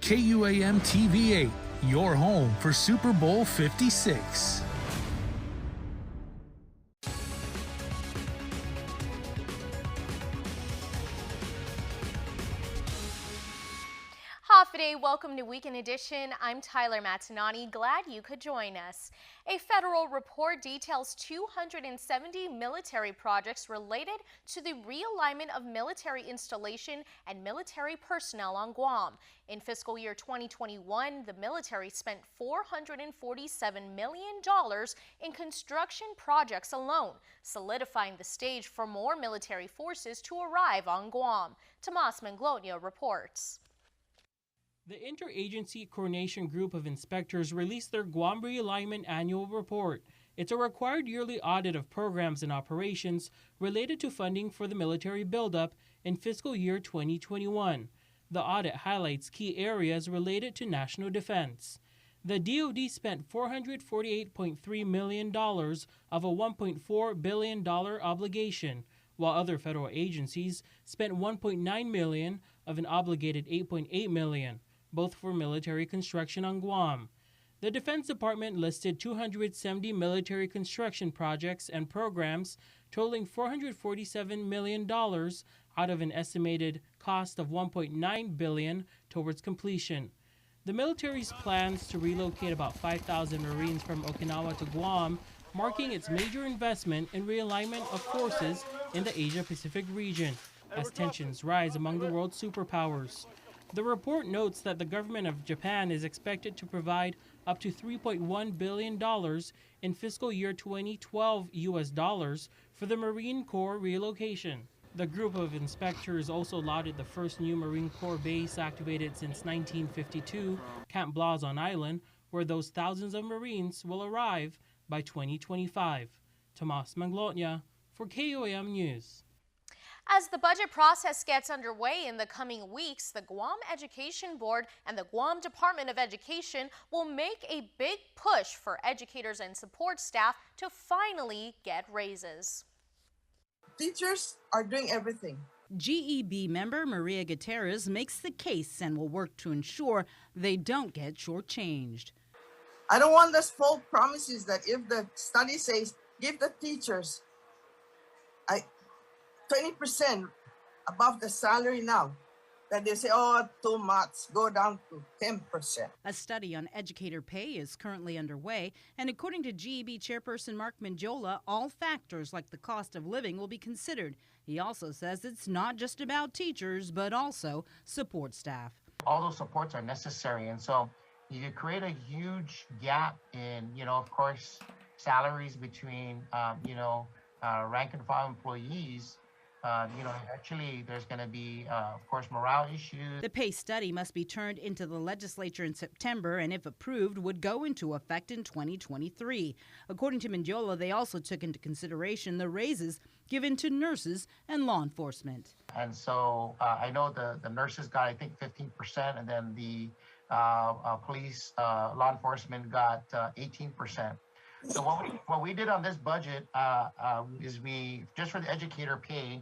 KUAM TV 8, your home for Super Bowl 56. Today, welcome to Weekend Edition. I'm Tyler Matinani. Glad you could join us. A federal report details 270 military projects related to the realignment of military installation and military personnel on Guam. In fiscal year 2021, the military spent $447 million in construction projects alone, solidifying the stage for more military forces to arrive on Guam. Tomas Manglona reports. The Interagency Coordination Group of Inspectors released their Guam Realignment Annual Report. It's a required yearly audit of programs and operations related to funding for the military buildup in fiscal year 2021. The audit highlights key areas related to national defense. The DoD spent $448.3 million of a $1.4 billion obligation, while other federal agencies spent $1.9 million of an obligated $8.8 million. Both for military construction on Guam. The Defense Department listed 270 military construction projects and programs totaling $447 million out of an estimated cost of $1.9 billion towards completion. The military's plans to relocate about 5,000 Marines from Okinawa to Guam, marking its major investment in realignment of forces in the Asia-Pacific region as tensions rise among the world's superpowers. The report notes that the government of Japan is expected to provide up to $3.1 billion in fiscal year 2012 US dollars for the Marine Corps relocation. The group of inspectors also lauded the first new Marine Corps base activated since 1952, Camp Blazon Island, where those thousands of Marines will arrive by 2025. Tomas Manglona for KUAM News. As the budget process gets underway in the coming weeks, the Guam Education Board and the Guam Department of Education will make a big push for educators and support staff to finally get raises. Teachers are doing everything. GEB member Maria Gutierrez makes the case and will work to ensure they don't get shortchanged. I don't want those false promises that if the study says give the teachers 20% above the salary now, that they say, oh, too much, go down to 10%. A study on educator pay is currently underway, and according to GEB chairperson Mark Mangiola, all factors like the cost of living will be considered. He also says it's not just about teachers, but also support staff. All those supports are necessary, and so you could create a huge gap in, of course, salaries between, rank and file employees. Actually, there's going to be, of course, morale issues. The pay study must be turned into the legislature in September and, if approved, would go into effect in 2023. According to Mangiola, they also took into consideration the raises given to nurses and law enforcement. And so I know the nurses got, I think, 15%, and then the police, law enforcement got 18%. So what we did on this budget is we, just for the educator pay,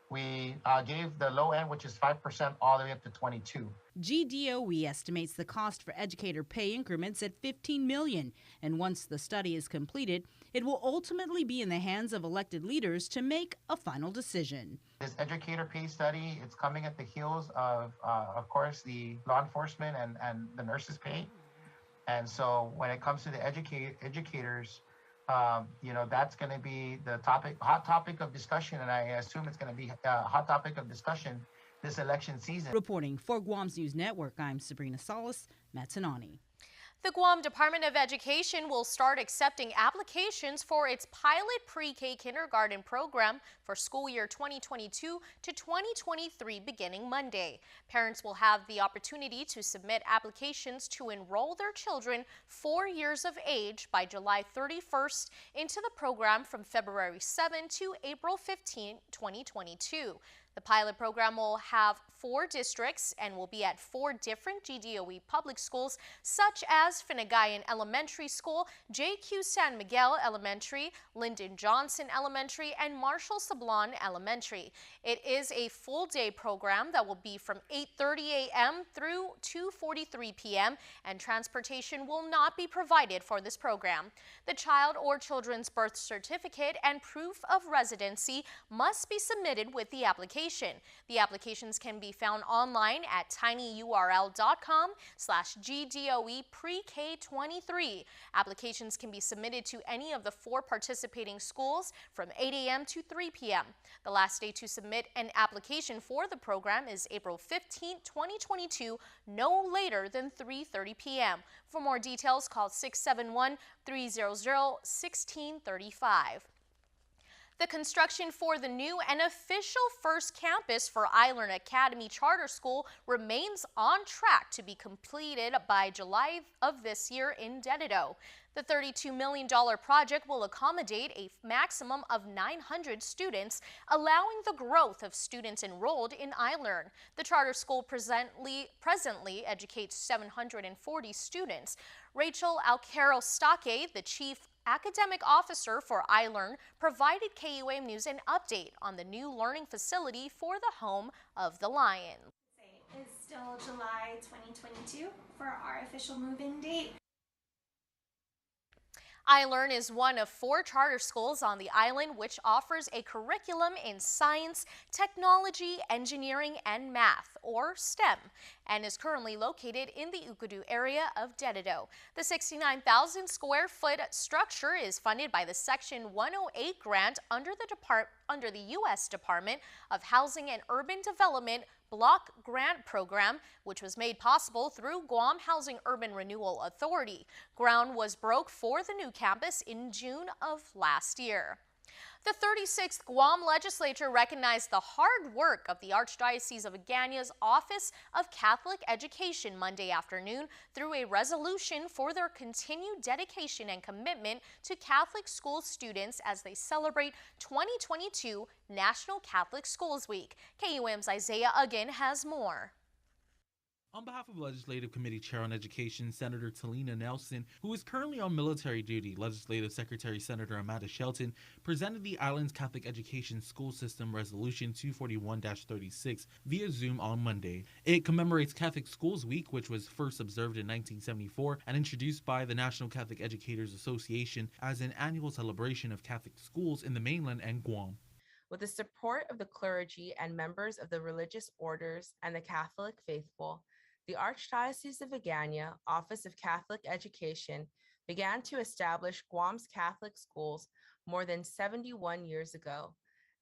we gave the low end, which is 5%, all the way up to 22. GDOE estimates the cost for educator pay increments at $15 million, and once the study is completed, it will ultimately be in the hands of elected leaders to make a final decision. This educator pay study, it's coming at the heels of course, the law enforcement and the nurses' pay. And so when it comes to the educators, that's going to be the hot topic of discussion, and I assume it's going to be a hot topic of discussion this election season. Reporting for Guam's News Network, I'm Sabrina Salas, Matinani. The Guam Department of Education will start accepting applications for its pilot pre-K kindergarten program for school year 2022 to 2023 beginning Monday. Parents will have the opportunity to submit applications to enroll their children 4 years of age by July 31st into the program from February 7 to April 15, 2022. The pilot program will have 4 districts and will be at 4 different GDOE public schools, such as Finagayan Elementary School, JQ San Miguel Elementary, Lyndon Johnson Elementary, and Marshall Sablon Elementary. It is a full-day program that will be from 8:30 a.m. through 2:43 p.m., and transportation will not be provided for this program. The child or children's birth certificate and proof of residency must be submitted with the application. The applications can be found online at tinyurl.com/GDOE pre-K23. Applications can be submitted to any of the 4 participating schools from 8 a.m. to 3 p.m. The last day to submit an application for the program is April 15, 2022, no later than 3:30 p.m. For more details, call 671-300-1635. The construction for the new and official first campus for iLearn Academy Charter School remains on track to be completed by July of this year in Dededo. The $32 million project will accommodate a maximum of 900 students, allowing the growth of students enrolled in iLearn. The charter school presently educates 740 students. Rachel Alcaro-Stake, the chief academic officer for iLearn, provided KUAM News an update on the new learning facility for the home of the Lion. Is still July 2022 for our official move-in date. iLearn is one of 4 charter schools on the island which offers a curriculum in science, technology, engineering, and math, or STEM, and is currently located in the Ukudu area of Dededo. The 69,000 square foot structure is funded by the Section 108 grant under the U.S. Department of Housing and Urban Development Block Grant Program, which was made possible through Guam Housing Urban Renewal Authority. Ground was broke for the new campus in June of last year. The 36th Guam Legislature recognized the hard work of the Archdiocese of Agana's Office of Catholic Education Monday afternoon through a resolution for their continued dedication and commitment to Catholic school students as they celebrate 2022 National Catholic Schools Week. KUAM's Isaiah Uggan has more. On behalf of Legislative Committee Chair on Education, Senator Talina Nelson, who is currently on military duty, Legislative Secretary Senator Amanda Shelton presented the island's Catholic Education School System Resolution 241-36 via Zoom on Monday. It commemorates Catholic Schools Week, which was first observed in 1974 and introduced by the National Catholic Educators Association as an annual celebration of Catholic schools in the mainland and Guam. With the support of the clergy and members of the religious orders and the Catholic faithful, the Archdiocese of Agana Office of Catholic Education began to establish Guam's Catholic schools more than 71 years ago.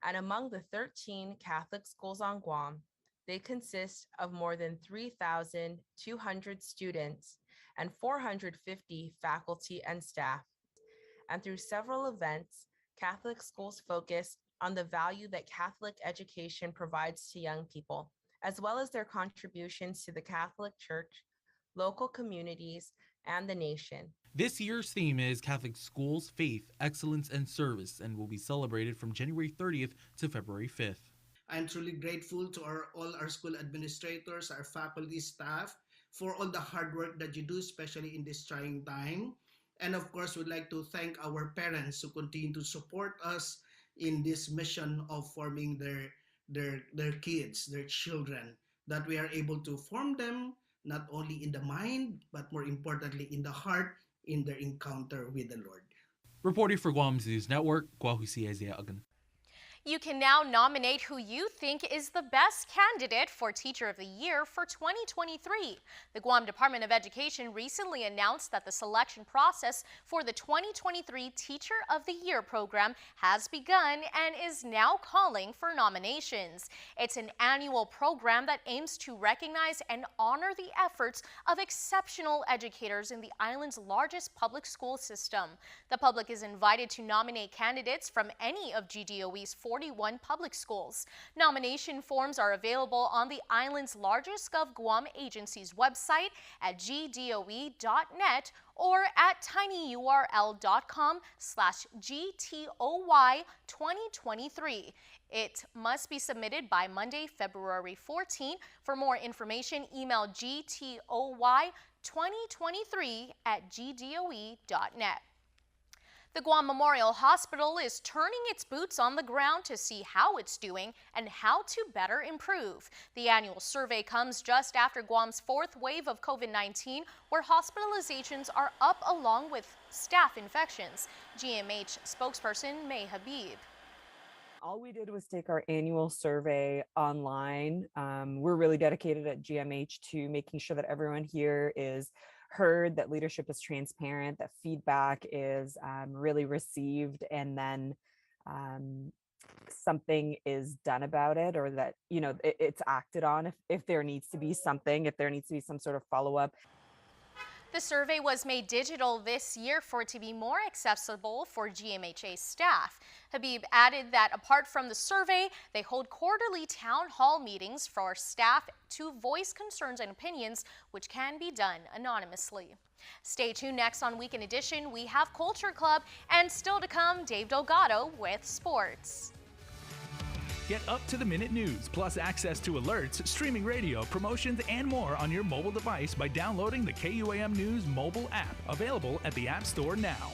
And among the 13 Catholic schools on Guam, they consist of more than 3,200 students and 450 faculty and staff. And through several events, Catholic schools focus on the value that Catholic education provides to young people, as well as their contributions to the Catholic Church, local communities, and the nation. This year's theme is Catholic Schools, Faith, Excellence, and Service, and will be celebrated from January 30th to February 5th. I'm truly grateful to all our school administrators, our faculty, staff, for all the hard work that you do, especially in this trying time. And of course, we'd like to thank our parents who continue to support us in this mission of forming their kids, their children, that we are able to form them not only in the mind, but more importantly in the heart, in their encounter with the Lord. Reporting for Guam's News Network, Guahusi Isaiah Uggan. You can now nominate who you think is the best candidate for Teacher of the Year for 2023. The Guam Department of Education recently announced that the selection process for the 2023 Teacher of the Year program has begun and is now calling for nominations. It's an annual program that aims to recognize and honor the efforts of exceptional educators in the island's largest public school system. The public is invited to nominate candidates from any of GDOE's 4 41 public schools. Nomination forms are available on the island's largest GovGuam agency's website at gdoe.net or at tinyurl.com/GTOY2023. It must be submitted by Monday, February 14. For more information, email gtoy2023@gdoe.net. The Guam Memorial Hospital is turning its boots on the ground to see how it's doing and how to better improve. The annual survey comes just after Guam's fourth wave of COVID-19, where hospitalizations are up along with staff infections. GMH spokesperson May Habib. All we did was take our annual survey online. We're really dedicated at GMH to making sure that everyone here is heard, that leadership is transparent, that feedback is really received, and then something is done about it, or that, you know, it's acted on if there needs to be something, if there needs to be some sort of follow-up. The survey was made digital this year for it to be more accessible for GMHA staff. Habib added that apart from the survey, they hold quarterly town hall meetings for staff to voice concerns and opinions, which can be done anonymously. Stay tuned. Next on Weekend Edition, we have Culture Club, and still to come, Dave Delgado with sports. Get up-to-the-minute news, plus access to alerts, streaming radio, promotions, and more on your mobile device by downloading the KUAM News mobile app, available at the App Store now.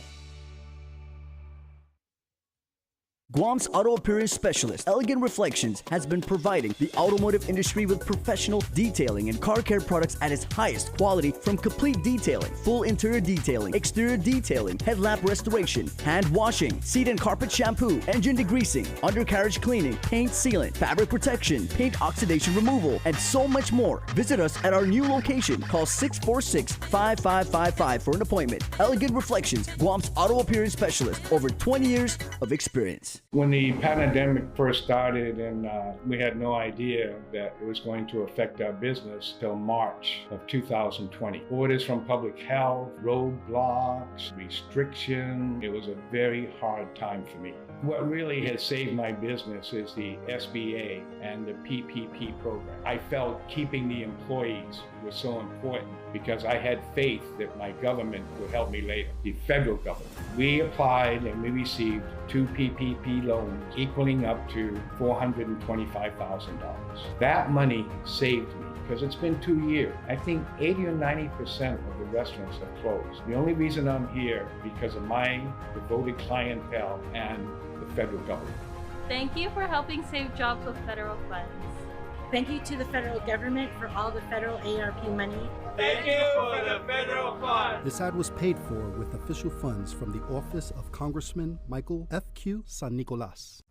Guam's auto appearance specialist, Elegant Reflections, has been providing the automotive industry with professional detailing and car care products at its highest quality, from complete detailing, full interior detailing, exterior detailing, headlamp restoration, hand washing, seat and carpet shampoo, engine degreasing, undercarriage cleaning, paint sealant, fabric protection, paint oxidation removal, and so much more. Visit us at our new location. Call 646-5555 for an appointment. Elegant Reflections, Guam's auto appearance specialist, over 20 years of experience. When the pandemic first started, and we had no idea that it was going to affect our business till March of 2020. Orders from public health, roadblocks, restriction. It was a very hard time for me. What really has saved my business is the SBA and the PPP program. I felt keeping the employees was so important because I had faith that my government would help me later, the federal government. We applied and we received 2 PPP loans equaling up to $425,000. That money saved me because it's been 2 years. I think 80 or 90% of the restaurants have closed. The only reason I'm here because of my devoted clientele and the federal government. Thank you for helping save jobs with federal funds. Thank you to the federal government for all the federal ARP money. Thank you for the federal funds. This ad was paid for with official funds from the office of Congressman Michael F.Q. San Nicolas.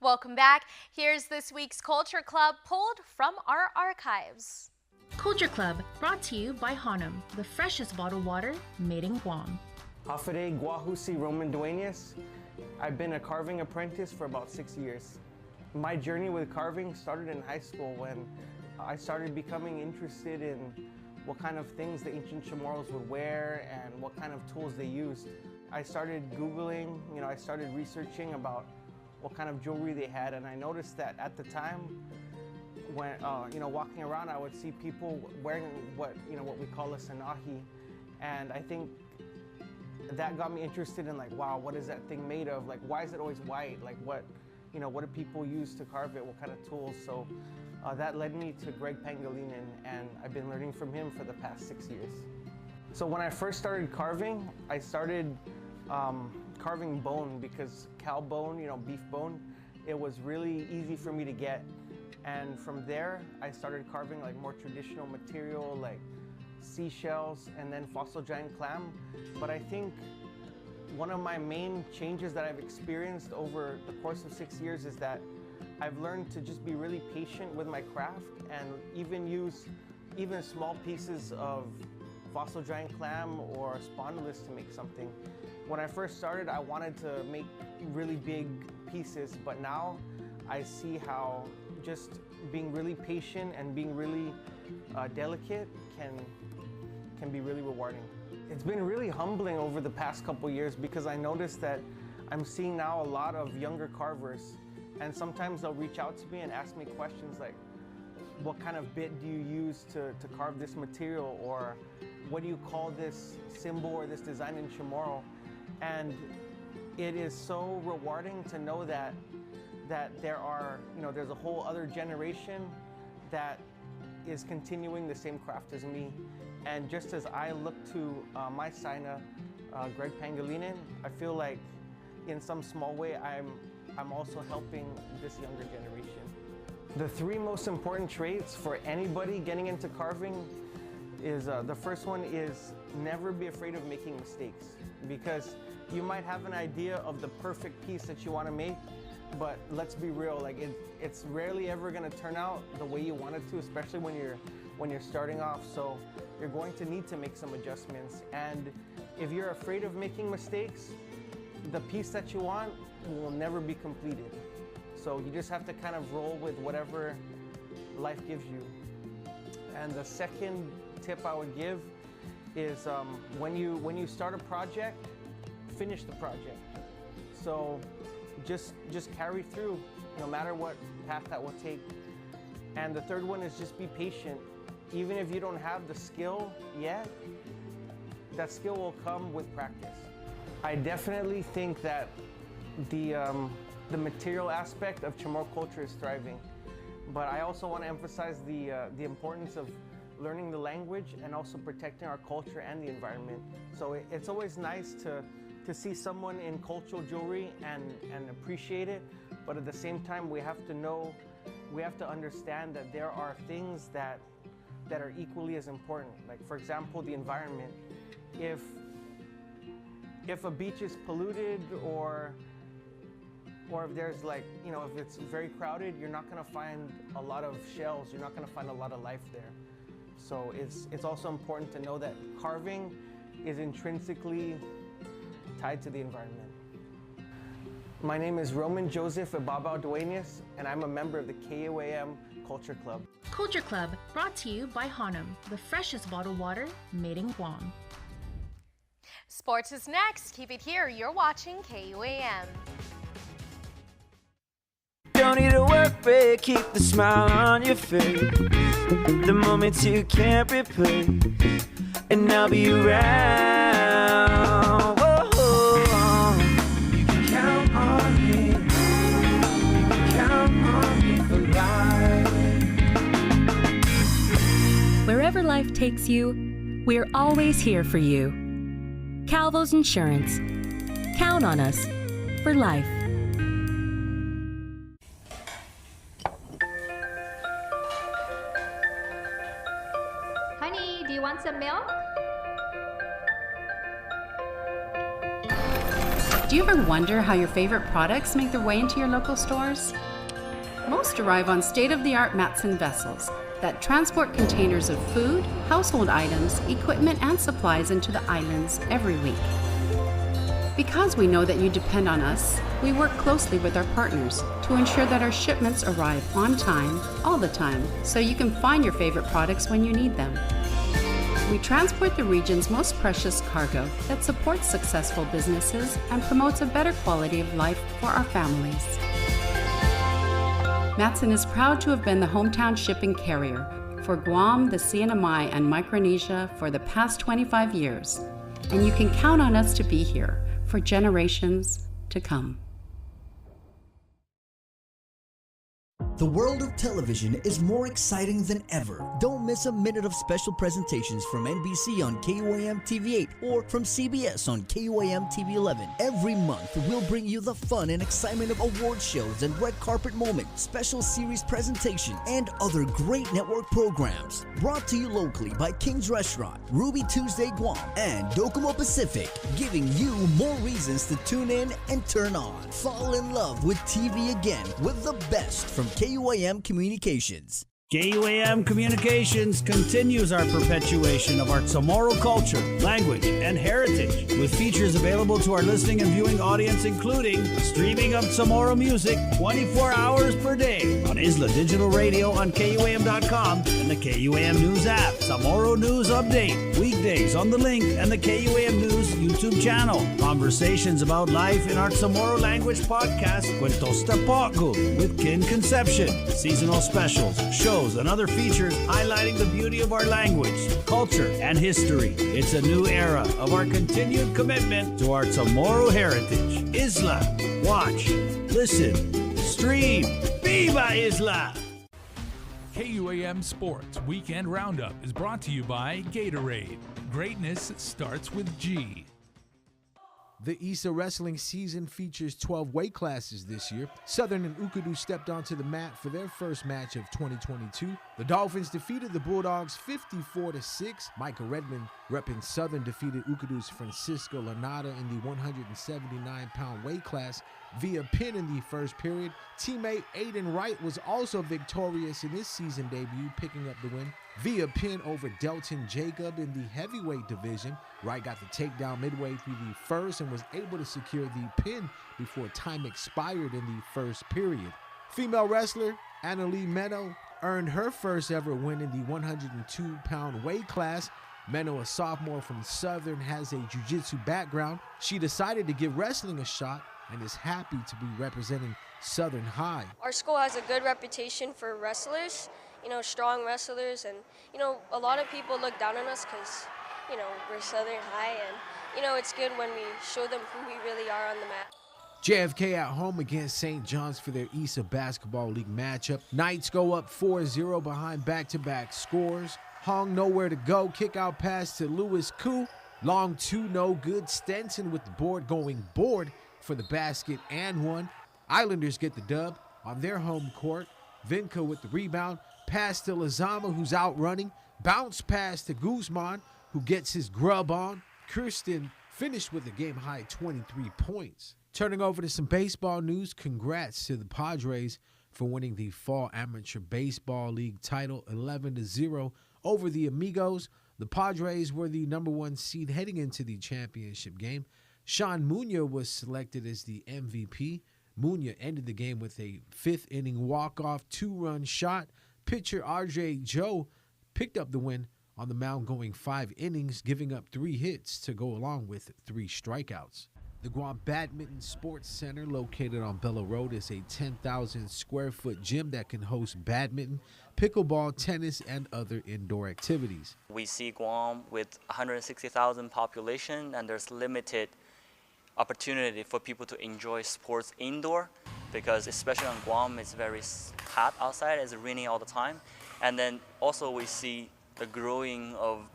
Welcome back. Here's this week's Culture Club, pulled from our archives. Culture Club, brought to you by Hanum, the freshest bottled water made in Guam. Hafide Guahusi Roman Dueñas. I've been a carving apprentice for about 6 years. My journey with carving started in high school when I started becoming interested in what kind of things the ancient Chamorros would wear and what kind of tools they used. I started Googling, I started researching about what kind of jewelry they had, and I noticed that at the time when, walking around, I would see people wearing what we call a sanahi, and I think that got me interested in wow, what is that thing made of? Why is it always white? What do people use to carve it? What kind of tools? So that led me to Greg Pangilinan, and I've been learning from him for the past 6 years. So when I first started carving, I started carving bone because cow bone, beef bone, it was really easy for me to get. And from there, I started carving more traditional material like seashells and then fossil giant clam. But I think one of my main changes that I've experienced over the course of 6 years is that I've learned to just be really patient with my craft and even use small pieces of fossil giant clam or spondylus to make something. When I first started, I wanted to make really big pieces, but now I see how just being really patient and being really delicate can be really rewarding. It's been really humbling over the past couple years because I noticed that I'm seeing now a lot of younger carvers, and sometimes they'll reach out to me and ask me questions like, what kind of bit do you use to carve this material, or what do you call this symbol or this design in Chamorro? And it is so rewarding to know that there are, there's a whole other generation that is continuing the same craft as me. And just as I look to my Sina, Greg Pangilinan, I feel like in some small way I'm also helping this younger generation. The three most important traits for anybody getting into carving is, the first one is never be afraid of making mistakes, because you might have an idea of the perfect piece that you want to make, but let's be real, like it's rarely ever going to turn out the way you want it to, especially when you're starting off. So you're going to need to make some adjustments, and if you're afraid of making mistakes, the piece that you want will never be completed. So you just have to kind of roll with whatever life gives you. And the second tip I would give is when you start a project, finish the project. So just carry through no matter what path that will take. And the third one is just be patient. Even if you don't have the skill yet, that skill will come with practice. I definitely think that the material aspect of Chamorro culture is thriving, but I also want to emphasize the importance of learning the language and also protecting our culture and the environment. So it's always nice to see someone in cultural jewelry and appreciate it, but at the same time we have to understand that there are things that are equally as important. Like, for example, the environment. If a beach is polluted, or if there's if it's very crowded, you're not gonna find a lot of shells, you're not gonna find a lot of life there. So it's also important to know that carving is intrinsically tied to the environment. My name is Roman Joseph Ibabao Duenas, and I'm a member of the KUAM Culture Club. Culture Club, brought to you by Hanum, the freshest bottled water made in Guam. Sports is next. Keep it here. You're watching KUAM. Don't need a work break, keep the smile on your face. The moments you can't replace, and I'll be around. Whoa. You can count on me. You can count on me for life. Wherever life takes you, we're always here for you. Calvo's Insurance. Count on us for life. Honey, do you want some milk? Do you ever wonder how your favorite products make their way into your local stores? Most arrive on state-of-the-art Matson vessels that transport containers of food, household items, equipment, and supplies into the islands every week. Because we know that you depend on us, we work closely with our partners to ensure that our shipments arrive on time, all the time, so you can find your favorite products when you need them. We transport the region's most precious cargo that supports successful businesses and promotes a better quality of life for our families. Matson is proud to have been the hometown shipping carrier for Guam, the CNMI, and Micronesia for the past 25 years, and you can count on us to be here for generations to come. The world of television is more exciting than ever. Don't miss a minute of special presentations from NBC on KUAM TV 8 or from CBS on KUAM TV 11. Every month, we'll bring you the fun and excitement of award shows and red carpet moments, special series presentation, and other great network programs. Brought to you locally by King's Restaurant, Ruby Tuesday Guam, and Docomo Pacific, giving you more reasons to tune in and turn on. Fall in love with TV again with the best from KUAM Communications. KUAM Communications continues our perpetuation of our Chamorro culture, language, and heritage with features available to our listening and viewing audience, including streaming of Chamorro music 24 hours per day on Isla Digital Radio on KUAM.com and the KUAM News app. Chamorro News Update, weekdays on the link and the KUAM News YouTube channel. Conversations about life in our Chamorro language podcast, Cuentos Tapoco, with Kin Conception. Seasonal specials, shows, and other features highlighting the beauty of our language, culture, and history. It's a new era of our continued commitment to our Chamorro heritage. Isla, watch, listen, stream. Viva Isla! KUAM Sports Weekend Roundup is brought to you by Gatorade. Greatness starts with G. The ISA wrestling season features 12 weight classes this year. Southern and Ukadu stepped onto the mat for their first match of 2022. The Dolphins defeated the Bulldogs 54-6. Micah Redmond, repping Southern, defeated Ukadu's Francisco Lanada in the 179-pound weight class via pin in the first period. Teammate Aiden Wright was also victorious in his season debut, picking up the win via pin over Delton Jacob in the heavyweight division. Wright got the takedown midway through the first and was able to secure the pin before time expired in the first period. Female wrestler Annalie Meno earned her first ever win in the 102-pound weight class. Meno, a sophomore from Southern, has a jiu-jitsu background. She decided to give wrestling a shot and is happy to be representing Southern High. Our school has a good reputation for wrestlers, strong wrestlers, and, a lot of people look down on us because, we're Southern High, and, it's good when we show them who we really are on the mat. JFK at home against St. John's for their ISA Basketball League matchup. Knights go up 4-0 behind back-to-back scores. Hong nowhere to go, kick out pass to Lewis Koo. Long two, no good. Stenson with the board going board for the basket and one. Islanders get the dub on their home court. Vinca with the rebound. Pass to Lazama, who's out running. Bounce pass to Guzman, who gets his grub on. Kirsten finished with a game-high 23 points. Turning over to some baseball news, congrats to the Padres for winning the Fall Amateur Baseball League title 11-0 over the Amigos. The Padres were the #1 seed heading into the championship game. Sean Muñoz was selected as the MVP. Muñoz ended the game with a fifth-inning walk-off two-run shot. Pitcher RJ Joe picked up the win on the mound, going 5 innings, giving up 3 hits to go along with 3 strikeouts. The Guam Badminton Sports Center, located on Bella Road, is a 10,000-square-foot gym that can host badminton, pickleball, tennis, and other indoor activities. We see Guam with 160,000 population, and there's limited opportunity for people to enjoy sports indoor, because especially on Guam, it's very hot outside, it's raining all the time. And then also we see the growing of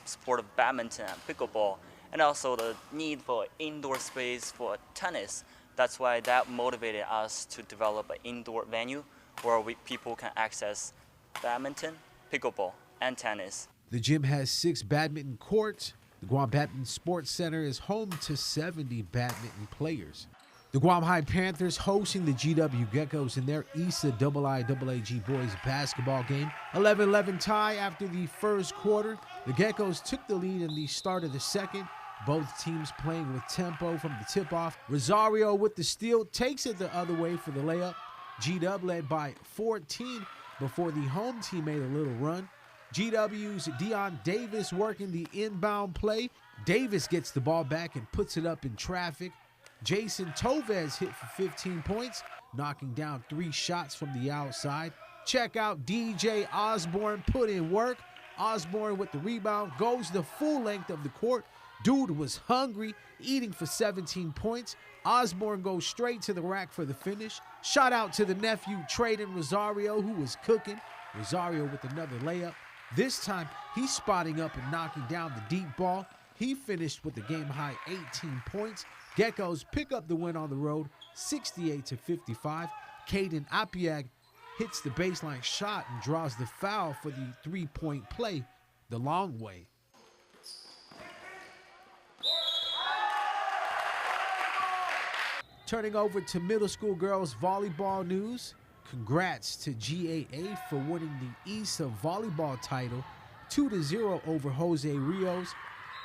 sport of badminton and pickleball, and also the need for indoor space for tennis. That's why that motivated us to develop an indoor venue where people can access badminton, pickleball, and tennis. The gym has 6 badminton courts. The Guam Badminton Sports Center is home to 70 badminton players. The Guam High Panthers hosting the GW Geckos in their ISA IIAG boys basketball game. 11-11 tie after the first quarter. The Geckos took the lead in the start of the second. Both teams playing with tempo from the tip-off. Rosario with the steal takes it the other way for the layup. GW led by 14 before the home team made a little run. GW's Dion Davis working the inbound play. Davis gets the ball back and puts it up in traffic. Jason Tovez hit for 15 points, knocking down 3 shots from the outside. Check out DJ Osborne, put in work. Osborne with the rebound, goes the full length of the court. Dude was hungry, eating for 17 points. Osborne goes straight to the rack for the finish. Shout out to the nephew, Traden Rosario, who was cooking. Rosario with another layup. This time, he's spotting up and knocking down the deep ball. He finished with a game-high 18 points. Geckos pick up the win on the road, 68-55. Caden Apiag hits the baseline shot and draws the foul for the three-point play the long way. Turning over to middle school girls volleyball news. Congrats to GAA for winning the ESA volleyball title 2-0 over Jose Rios.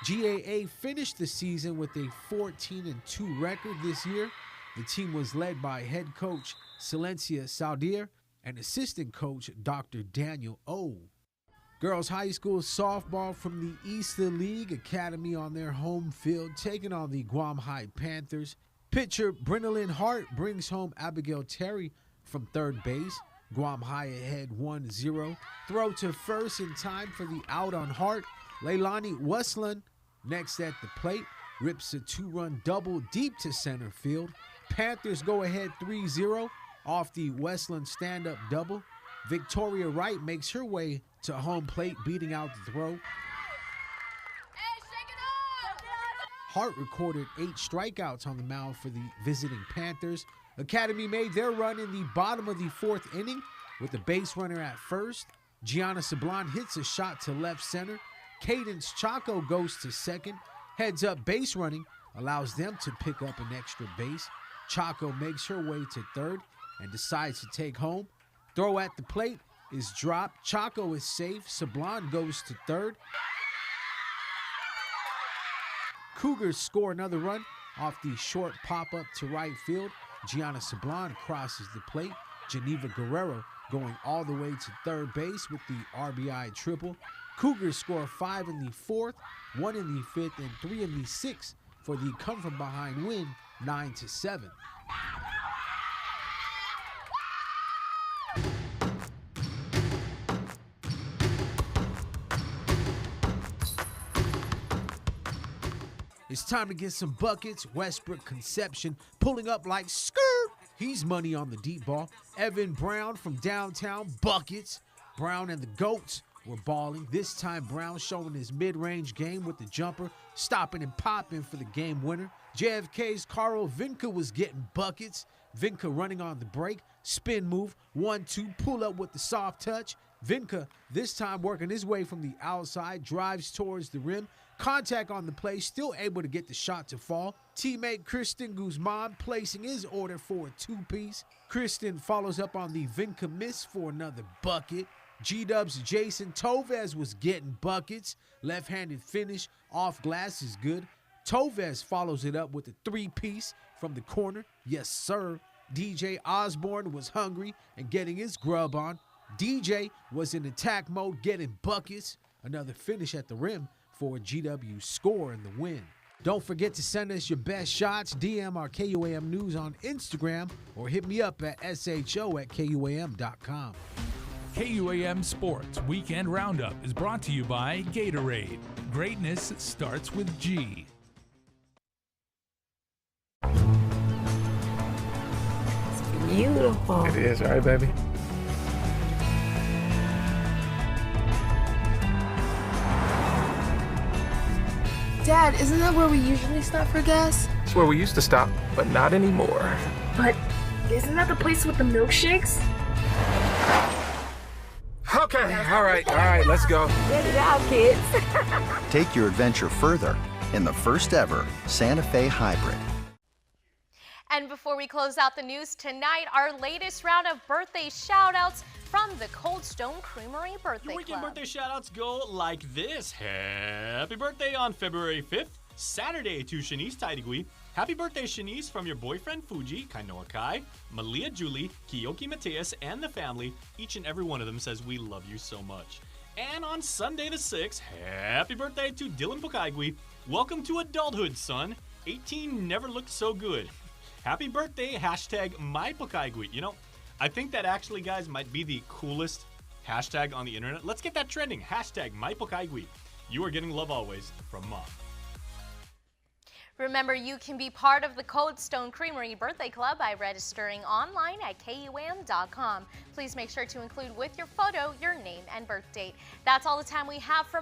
GAA finished the season with a 14-2 record this year. The team was led by head coach Silencia Saudir and assistant coach Dr. Daniel O. Girls High School softball from the ESA League Academy on their home field, taking on the Guam High Panthers. Pitcher Brynelyn Hart brings home Abigail Terry from third base. Guam High ahead 1-0. Throw to first in time for the out on Hart. Leilani Westland next at the plate. Rips a 2-run double deep to center field. Panthers go ahead 3-0 off the Westland stand-up double. Victoria Wright makes her way to home plate, beating out the throw. Hart recorded 8 strikeouts on the mound for the visiting Panthers. Academy made their run in the bottom of the 4th inning with the base runner at first. Gianna Sablon hits a shot to left center. Cadence Chaco goes to second. Heads up base running allows them to pick up an extra base. Chaco makes her way to third and decides to take home. Throw at the plate is dropped. Chaco is safe. Sablon goes to third. Cougars score another run off the short pop-up to right field. Gianna Sablon crosses the plate. Geneva Guerrero going all the way to third base with the RBI triple. Cougars score 5 in the 4th, 1 in the 5th, and 3 in the 6th for the come-from-behind win, 9-7. It's time to get some buckets. Westbrook Conception pulling up like skirt. He's money on the deep ball. Evan Brown from downtown, buckets. Brown and the Goats were balling. This time Brown showing his mid-range game with the jumper, stopping and popping for the game winner. JFK's Carl Vinca was getting buckets. Vinca running on the break, spin move, 1-2, pull up with the soft touch. Vinca this time working his way from the outside, drives towards the rim. Contact on the play, still able to get the shot to fall. Teammate Kristen Guzman placing his order for a 2-piece. Kristen follows up on the Vinca miss for another bucket. G-Dub's Jason Tovez was getting buckets. Left-handed finish off glass is good. Tovez follows it up with a 3-piece from the corner. Yes, sir. DJ Osborne was hungry and getting his grub on. DJ was in attack mode getting buckets. Another finish at the rim for a GW score in the win. Don't forget to send us your best shots. DM our KUAM News on Instagram or hit me up at sho@kuam.com. KUAM Sports Weekend Roundup is brought to you by Gatorade. Greatness starts with G. It's beautiful. It is, right, baby? Dad, isn't that where we usually stop for gas? It's where we used to stop, but not anymore. But isn't that the place with the milkshakes? Okay, all right, let's go. Good job, kids. Take your adventure further in the first ever Santa Fe Hybrid. And before we close out the news tonight, our latest round of birthday shout-outs from the Cold Stone Creamery Birthday Your weekend Club. birthday shout-outs go like this. Happy birthday on February 5th, Saturday to Shanice Taidigui. Happy birthday, Shanice, from your boyfriend Fuji, Kainoa Kai, Malia Julie, Kiyoki Mateus, and the family. Each and every one of them says we love you so much. And on Sunday the 6th, happy birthday to Dylan Pukaigui. Welcome to adulthood, son. 18 never looked so good. Happy birthday, hashtag MyPukaigui. You know, I think that actually, guys, might be the coolest hashtag on the internet. Let's get that trending. Hashtag MyPukaigui. You are getting love always from Mom. Remember, you can be part of the Cold Stone Creamery Birthday Club by registering online at KUAM.com. Please make sure to include with your photo your name and birth date. That's all the time we have from